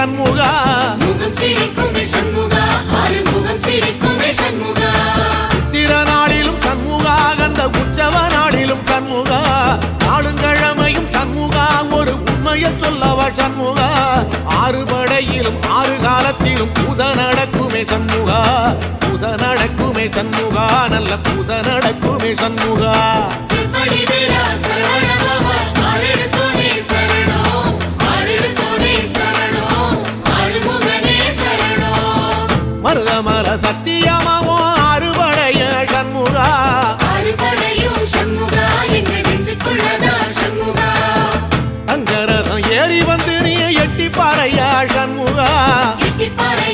சண்முகா முகம் சிரிக்குமே சண்முகா ஆறுமுகம் சிரிக்குமே சண்முகா சித்திர நாளிலும் சண்முகா கந்த உற்சவ நாளிலும் சண்முகா நாளுங்கிழமையும் சண்முகா ஒரு உண்மையை சொல்லவா சண்முகா ஆறு படையிலும் ஆறு காலத்திலும் பூசை நடக்குமே சண்முகா பூசை நடக்குமே சண்முகா நல்ல பூசை நடக்குமே சண்முகா சிவடி வேலா சரவணபவா ஆரெடுத்தோனே சரணம் ஆரெடுத்தோனே சரணம் ஆறுமுகனே சரணம் மருதமல சத்தியமாவோ அறுபடைய சண்முகா அறுபடையும் சண்முகா எங்க நெஞ்சுக்குள்ளதா சண்முகா அங்கரதம் ஏறி வந்து நீ எட்டி பாறையா சண்முகா எட்டிப்பாறை